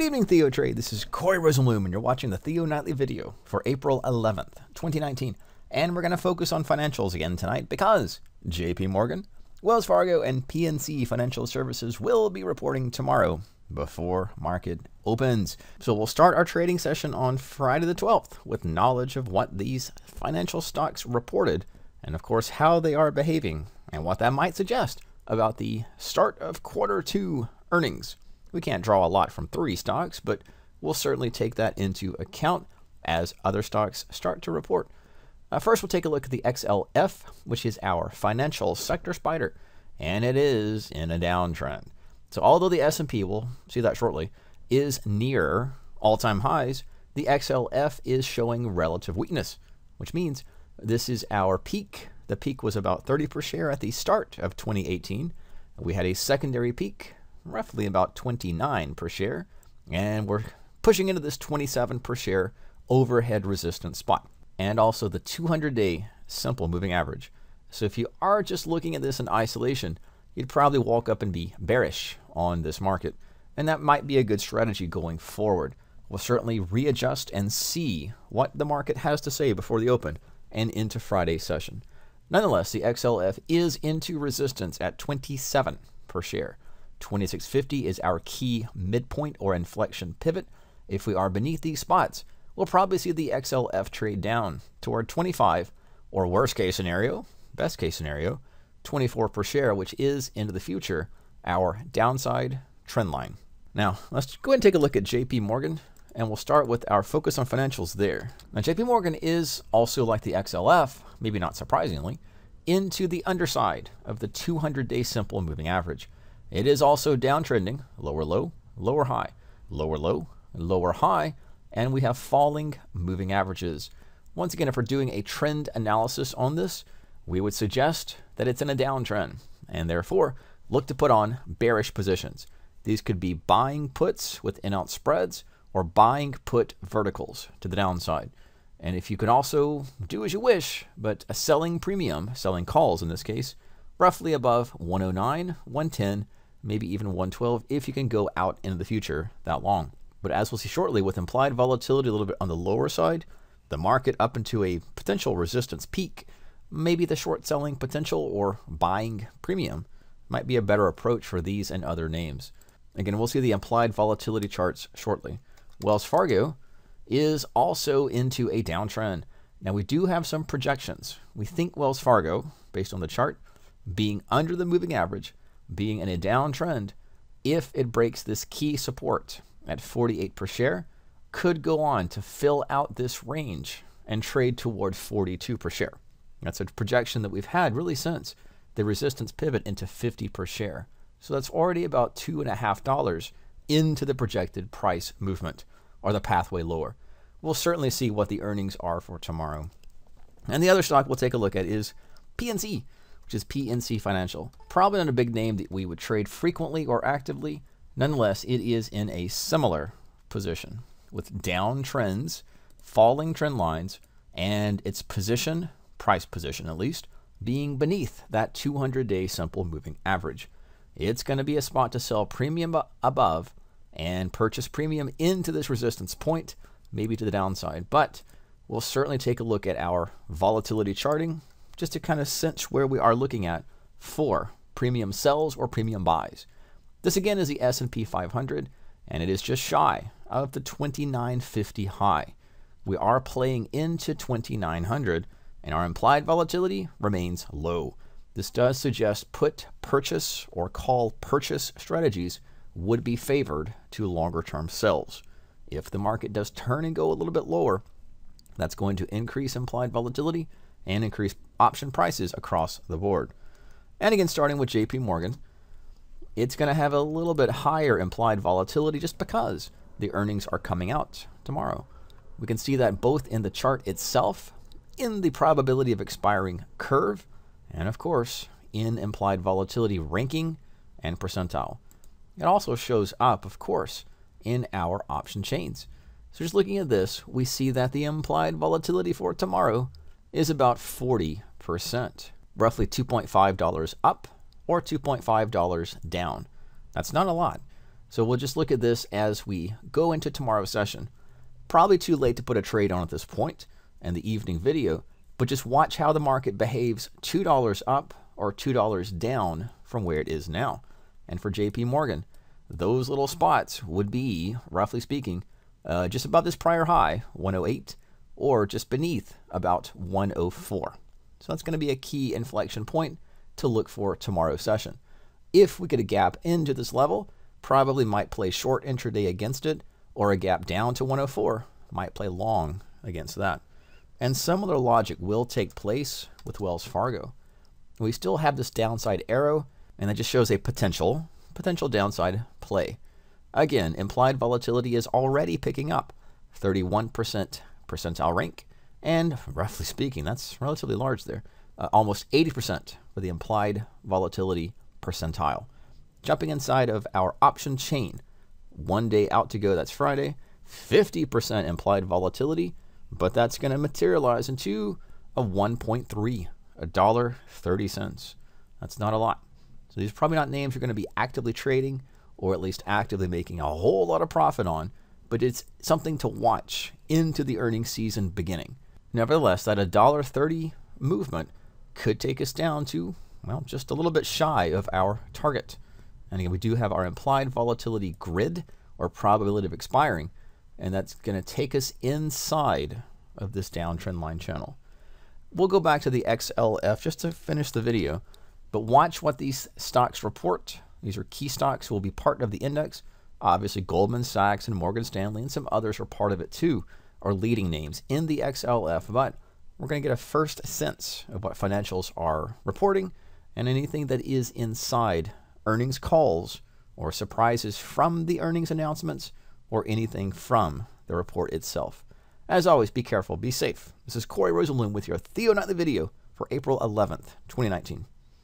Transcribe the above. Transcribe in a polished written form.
evening, TheoTrade. This is Corey Rosenblum, and you're watching the Theo Nightly video for April 11th, 2019. And we're going to focus on financials again tonight because JP Morgan, Wells Fargo, and PNC Financial Services will be reporting tomorrow before market opens. So we'll start our trading session on Friday the 12th with knowledge of what these financial stocks reported and, of course, how they are behaving and what that might suggest about the start of Q2 earnings. We can't draw a lot from 3 stocks, but we'll certainly take that into account as other stocks start to report. First, we'll take a look at the XLF, which is our financial sector spider, and it is in a downtrend. So although the S&P, we'll see that shortly, is near all-time highs, the XLF is showing relative weakness, which means this is our peak. The peak was about 30 per share at the start of 2018. We had a secondary peak, roughly about 29 per share, and we're pushing into this 27 per share overhead resistance spot, and also the 200-day simple moving average. So if you are just looking at this in isolation, you'd probably walk up and be bearish on this market, and that might be a good strategy going forward. We'll certainly readjust and see what the market has to say before the open and into Friday's session. Nonetheless, the XLF is into resistance at 27 per share. 26.50 is our key midpoint or inflection pivot. If we are beneath these spots, we'll probably see the XLF trade down toward 25, or worst case scenario, best case scenario, 24 per share, which is into the future our downside trend line. Now, let's go ahead and take a look at JP Morgan, and we'll start with our focus on financials there. Now, JP Morgan is also like the XLF, maybe not surprisingly, into the underside of the 200-day simple moving average. It is also downtrending, lower low, lower high, lower low, lower high, and we have falling moving averages. Once again, if we're doing a trend analysis on this, we would suggest that it's in a downtrend, and therefore look to put on bearish positions. These could be buying puts with in-out spreads or buying put verticals to the downside. And if you can also do as you wish, but a selling premium, selling calls in this case, roughly above 109, 110, maybe even 112 if you can go out into the future that long. But as we'll see shortly, with implied volatility a little bit on the lower side, the market up into a potential resistance peak, maybe the short selling potential or buying premium might be a better approach for these and other names. Again, we'll see the implied volatility charts shortly. Wells Fargo is also into a downtrend. Now, we do have some projections. We think Wells Fargo, based on the chart, being under the moving average, being in a downtrend, if it breaks this key support at 48 per share, could go on to fill out this range and trade toward 42 per share. That's a projection that we've had really since the resistance pivot into 50 per share. So that's already about $2.50 into the projected price movement or the pathway lower. We'll certainly see what the earnings are for tomorrow. And the other stock we'll take a look at is PNC, which is PNC Financial. Probably not a big name that we would trade frequently or actively. Nonetheless, it is in a similar position with down trends, falling trend lines, and its position, price position at least, being beneath that 200-day simple moving average. It's going to be a spot to sell premium above and purchase premium into this resistance point, maybe to the downside. But we'll certainly take a look at our volatility charting just to kind of sense where we are looking at for premium sells or premium buys. This again is the S&P 500, and it is just shy of the 2950 high. We are playing into 2900, and our implied volatility remains low. This does suggest put purchase or call purchase strategies would be favored to longer term sells. If the market does turn and go a little bit lower, that's going to increase implied volatility and increase option prices across the board. And again, starting with JP Morgan, it's going to have a little bit higher implied volatility just because the earnings are coming out tomorrow. We can see that both in the chart itself, in the probability of expiring curve, and of course, in implied volatility ranking and percentile. It also shows up, of course, in our option chains. So just looking at this, we see that the implied volatility for tomorrow is about 40%, roughly $2.5 up or $2.5 down. That's not a lot. So we'll just look at this as we go into tomorrow's session. Probably too late to put a trade on at this point in the evening video, but just watch how the market behaves $2 up or $2 down from where it is now. And for JP Morgan, those little spots would be, roughly speaking, just above this prior high, 108, or just beneath about 104. So that's going to be a key inflection point to look for tomorrow's session. If we get a gap into this level, probably might play short intraday against it, or a gap down to 104 might play long against that. And similar logic will take place with Wells Fargo. We still have this downside arrow, and that just shows a potential downside play. Again, implied volatility is already picking up, 31% percentile rank, and roughly speaking, that's relatively large there, almost 80% for the implied volatility percentile. Jumping inside of our option chain, 1 day out to go, that's Friday, 50% implied volatility, but that's going to materialize into a 1.3, $1.30. That's not a lot. So these are probably not names you're going to be actively trading, or at least actively making a whole lot of profit on, but it's something to watch into the earnings season beginning. Nevertheless, that $1.30 movement could take us down to, well, just a little bit shy of our target. And again, we do have our implied volatility grid, or probability of expiring, and that's going to take us inside of this downtrend line channel. We'll go back to the XLF just to finish the video, but watch what these stocks report. These are key stocks who will be part of the index. Obviously, Goldman Sachs and Morgan Stanley and some others are part of it too, are leading names in the XLF, but we're going to get a first sense of what financials are reporting and anything that is inside earnings calls or surprises from the earnings announcements or anything from the report itself. As always, be careful, be safe. This is Corey Rosenblum with your Theo Nightly video for April 11th, 2019.